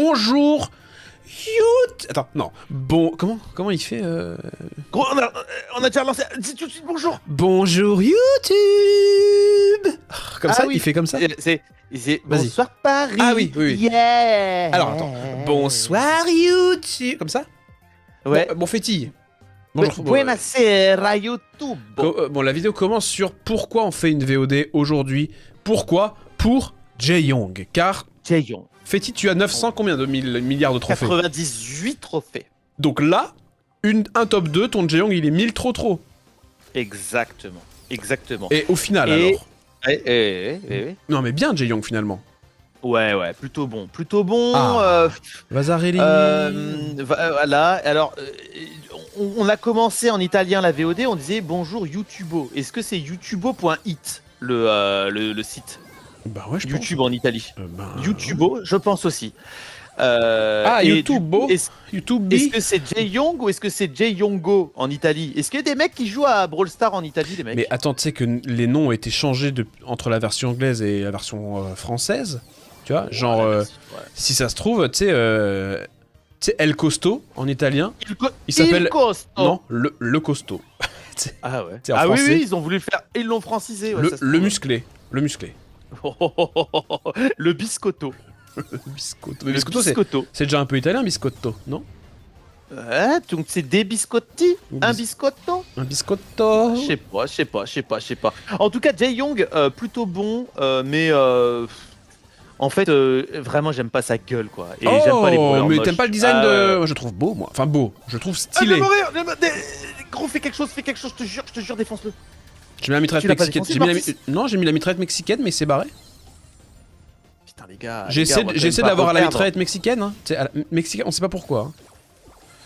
bonjour Attends, non. Bon, comment il fait Gros, on a déjà lancé. Dis tout de suite bonjour. Bonjour YouTube. Comme ça, oui. il fait comme ça. C'est Vas-y. bonsoir Paris. Ah oui, oui, oui. Yeah. Alors attends. Bonsoir YouTube. Comme ça. Ouais. Bon fétille. Bonjour. Buonasera YouTube. Bon, la vidéo commence sur pourquoi on fait une VOD aujourd'hui. Pourquoi? Pour Jae-Young. Car Jae-Young. Féti, tu as 900 combien de milliards de trophées? 98 trophées. Donc là, un top 2, ton Jae-Young il est 1000 trop. Exactement. Exactement. Et au final alors Non mais bien Jae-Young finalement. Ouais, plutôt bon. Plutôt bon. Vasarely. Voilà. Alors, on a commencé en italien la VOD, on disait bonjour YouTubo. Est-ce que c'est youtubo.it le site? Bah ouais, je pense. YouTube en Italie. YouTubo, je pense aussi. YouTubo. YouTube. Est-ce que c'est Jae-Young ou est-ce que c'est Jae-Yongo en Italie? Est-ce qu'il y a des mecs qui jouent à Brawl Stars en Italie, les mecs? Mais attends, tu sais que les noms ont été changés entre la version anglaise et la version française. Tu vois, genre, si ça se trouve, tu sais, El Costo en italien. Il s'appelle. Non, le Costo. Ah ouais. Ah oui, ils ont voulu faire. Ils l'ont francisé. Ouais, le musclé. Le musclé. Le biscotto. Biscotto. C'est déjà un peu italien, biscotto, non? Ouais, donc c'est des biscotti. Un biscotto. Un biscotto. Je sais pas. En tout cas, Jae-Young, plutôt bon, mais en fait, vraiment, j'aime pas sa gueule, quoi. Et j'aime pas les brawlers mais moches. t'aimes pas le design de. Moi, je trouve beau, moi. Enfin, beau. Je trouve stylé. Je vais mourir. Gros, fais quelque chose, je te jure, défonce-le. J'ai mis la mitraillette mexicaine. Non, j'ai mis la mitraillette mexicaine, mais c'est barré. Putain, les gars. J'essaie de l'avoir à la mitraillette mexicaine. Hein. Mexicaine, on sait pas pourquoi.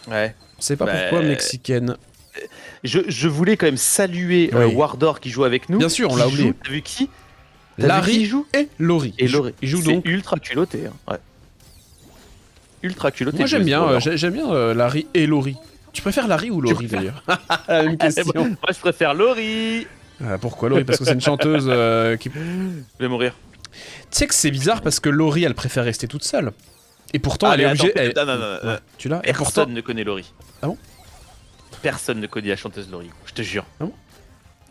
Hein. Ouais. On sait pas pourquoi mexicaine. Je voulais quand même saluer Wardor qui joue avec nous. Bien sûr, on l'a oublié. T'as vu qui? Larry et Laurie. Et Laurie. Ils jouent donc. Ultra culotté. Hein. Ouais. Ultra culotté. Moi j'aime bien Larry et Laurie. Tu préfères Larry ou Laurie d'ailleurs? La même question. Moi je préfère Laurie. Pourquoi Laurie? Parce que c'est une chanteuse qui. Je vais mourir. Tu sais que c'est bizarre parce que Laurie elle préfère rester toute seule. Et pourtant elle est obligée. Non. Tu l'as? Personne ne connaît Laurie. Ah bon? Personne ne connaît la chanteuse Laurie. Je te jure. Ah bon?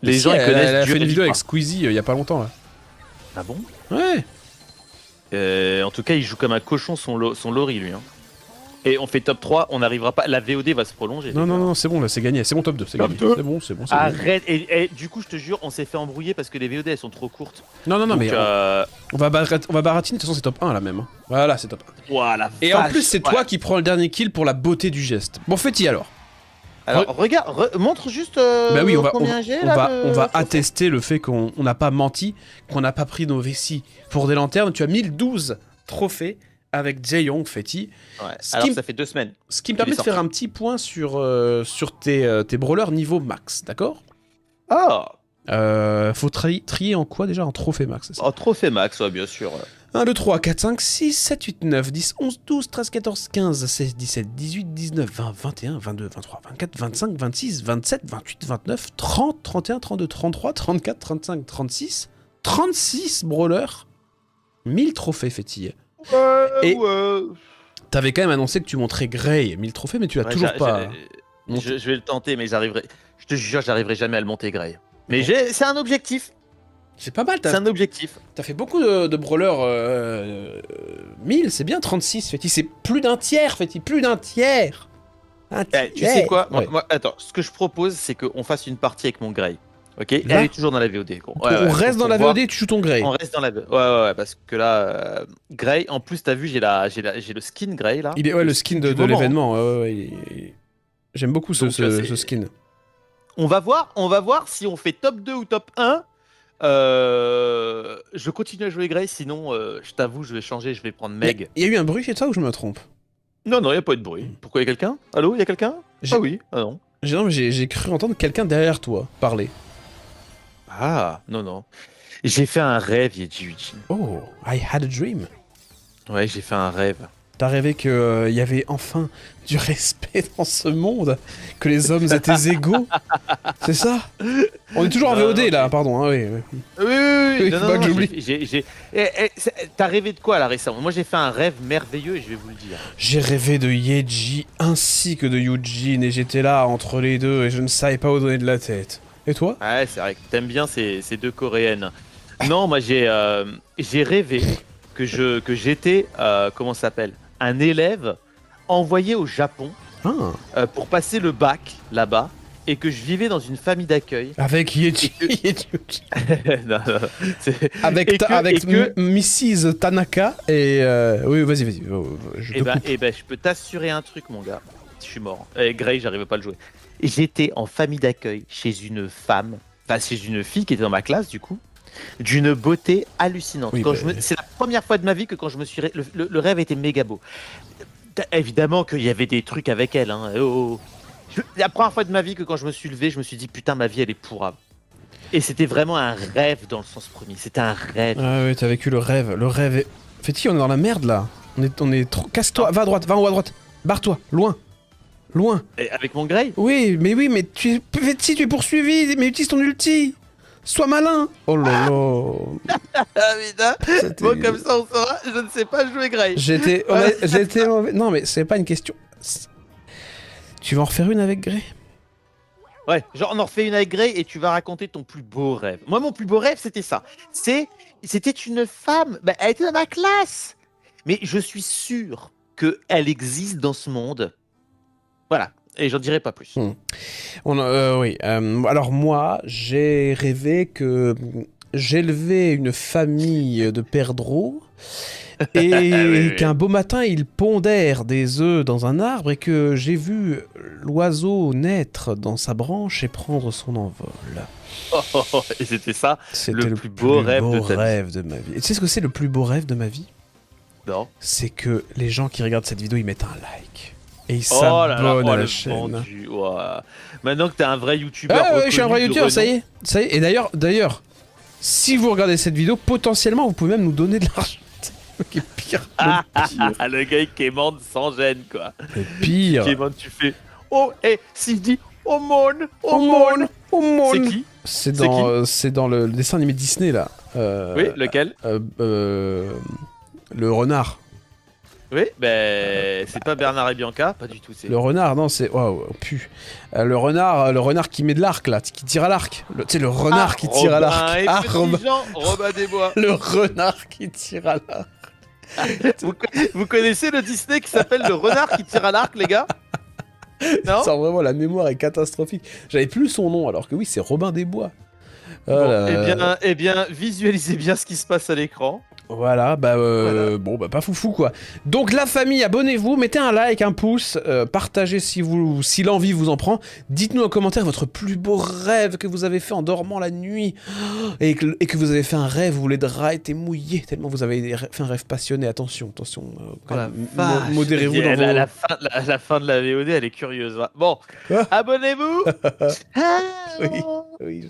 Les gens ils connaissent. Elle a fait une vidéo avec Squeezie il y a pas longtemps là. Ah bon? Ouais. En tout cas, il joue comme un cochon son Laurie, lui. Hein. Et on fait top 3, on n'arrivera pas. La VOD va se prolonger. Non, c'est bon, là, c'est gagné. C'est mon top 2. C'est gagné. C'est bon. Arrête. Et du coup, je te jure, on s'est fait embrouiller parce que les VOD elles sont trop courtes. Non, donc, mais on va baratiner. De toute façon, c'est top 1 là même. Hein. Voilà, c'est top 1. Voilà. Et en plus, c'est toi qui prends le dernier kill pour la beauté du geste. Bon, fais-y alors. Alors, regarde, montre juste oui, combien j'ai on va attester le fait qu'on n'a pas menti, qu'on n'a pas pris nos vessies pour des lanternes. Tu as 1012 trophées avec Jae-Young, Féti. Ouais. Alors, ça fait 2 semaines. Ce qui me permet de faire un petit point sur tes brawlers niveau max, d'accord? Faut trier en quoi déjà? En trophée max, c'est ça? En trophée max, ouais, bien sûr. 1, 2, 3, 4, 5, 6, 7, 8, 9, 10, 11, 12, 13, 14, 15, 16, 17, 18, 19, 20, 21, 22, 23, 24, 25, 26, 27, 28, 29, 30, 31, 32, 33, 34, 35, 36, 36 brawlers, 1000 trophées fétillés. Et t'avais quand même annoncé que tu montrais Grey, 1000 trophées, mais tu l'as toujours pas. Je vais le tenter, mais j'arriverai. Je te jure, j'arriverai jamais à le monter Grey. Mais c'est un objectif. C'est pas mal, c'est un objectif. T'as fait beaucoup de brawlers 1000, c'est bien 36, Féti, c'est plus d'un tiers, Féti, plus d'un tiers. Tu sais quoi, moi, attends, ce que je propose, c'est qu'on fasse une partie avec mon Grey. Ok, elle est toujours dans la VOD. On reste dans la VOD et tu joues ton Grey. On reste dans la VOD. Ouais, parce que là, Grey, en plus, t'as vu, j'ai le skin Grey là. Il est le skin de l'événement. J'aime beaucoup ce skin. On va voir si on fait top 2 ou top 1. Je continue à jouer Grey, sinon, je t'avoue, je vais changer, je vais prendre Meg. Il y a eu un bruit chez toi ou je me trompe? Non, il n'y a pas eu de bruit. Pourquoi il y a quelqu'un? Allô, il y a quelqu'un? Ah oui, ah non. J'ai cru entendre quelqu'un derrière toi parler. Ah, non. J'ai fait un rêve, Yeji. Oh, I had a dream. Ouais, j'ai fait un rêve. T'as rêvé qu'il y avait enfin du respect dans ce monde, que les hommes étaient égaux. C'est ça? On est toujours en Non, VOD non, là, mais- pardon. Hein, oui. Oui, faut pas que j'oublie. T'as rêvé de quoi là récemment? Moi j'ai fait un rêve merveilleux et je vais vous le dire. J'ai rêvé de Yeji ainsi que de Yujin et j'étais là entre les deux et je ne savais pas où donner de la tête. Et toi? Ouais, c'est vrai que t'aimes bien ces deux coréennes. Non, moi j'ai rêvé que j'étais comment ça s'appelle? Un élève envoyé au Japon Ah, pour passer le bac là-bas et que je vivais dans une famille d'accueil. avec Yeji. Non, non, c'est- Avec, et que- avec et que- Mrs. Tanaka et... Oui, vas-y. Je te coupe. Eh ben, je peux t'assurer un truc, mon gars. Je suis mort. Grey, j'arrivais pas à le jouer. Et j'étais en famille d'accueil chez une femme, enfin chez une fille qui était dans ma classe, du coup, d'une beauté hallucinante. Oui, Quand bah, C'est la première fois de ma vie que quand je me suis... Le rêve était méga beau. Évidemment qu'il y avait des trucs avec elle. Hein. Oh, oh. La première fois de ma vie que quand je me suis levé, je me suis dit, putain, ma vie, elle est pourrave. Et c'était vraiment un rêve dans le sens premier. C'était un rêve. Ah oui, t'as vécu le rêve. Le rêve est... Fetty, on est dans la merde là. On est trop... Casse-toi, va à droite, va en haut à droite. Barre-toi, loin. Loin. Et avec mon Grey. Oui, mais tu... Fetty, tu es poursuivi, mais utilise ton ulti. Sois malin. Oh là là. Ah putain. C'était- Bon, comme ça, on saura, je ne sais pas jouer Grey. J'étais mauvais. Non, mais c'est pas une question. Tu vas en refaire une avec Grey? Ouais, genre on en refait une avec Grey et tu vas raconter ton plus beau rêve. Moi, mon plus beau rêve, c'était ça. C'était une femme, bah, elle était dans ma classe. Mais je suis sûr qu'elle existe dans ce monde. Voilà, et j'en dirai pas plus. Oui. Alors moi, j'ai rêvé que j'élevais une famille de perdreaux et qu'un beau matin, ils pondèrent des œufs dans un arbre et que j'ai vu l'oiseau naître dans sa branche et prendre son envol. Et c'était ça. C'était Le plus beau rêve de ta vie. rêve de ma vie. Et tu sais ce que c'est le plus beau rêve de ma vie? Non. C'est que les gens qui regardent cette vidéo, ils mettent un like. Et ils Oh là là, s'abonnent oh, à la le chaîne. vendu. Ouah. Maintenant que t'es un vrai youtubeur. Ah ouais, je suis un vrai reconnu de youtubeur, ça y renom. est. Ça y est. Et d'ailleurs, si vous regardez cette vidéo, potentiellement, vous pouvez même nous donner de l'argent. Le pire. Le gars qui quémande sans gêne, quoi. Le pire. Quémande, tu fais. Oh, et si je dis oh mon, Oh mon, oh mon. C'est qui? C'est dans le dessin animé Disney là. Oui, lequel? Le renard. Oui, ben c'est pas Bernard et Bianca, pas du tout. C'est Le renard, non, c'est. Waouh, pu. Le renard qui met de l'arc là, qui tire à l'arc. Tu sais, le renard qui tire à l'arc. Et Ah, petit Jean, Robin des Bois. Le renard qui tire à l'arc. Vous connaissez le Disney qui s'appelle le renard qui tire à l'arc, les gars? Non? Ça, vraiment, la mémoire est catastrophique. J'avais plus son nom, alors que oui, c'est Robin des Bois. Bon, eh bien, visualisez bien ce qui se passe à l'écran. Voilà, Voilà. bon, bah, pas foufou, quoi. Donc, la famille, abonnez-vous, mettez un like, un pouce, partagez si l'envie vous en prend. Dites-nous en commentaire votre plus beau rêve que vous avez fait en dormant la nuit. Et que vous avez fait un rêve où les draps étaient mouillés, tellement vous avez fait un rêve passionné. Attention, quand Oh la même, vache. modérez-vous dans vos... La fin de la VOD, elle est curieuse. Va. Bon, Ah. abonnez-vous. Oui, oui.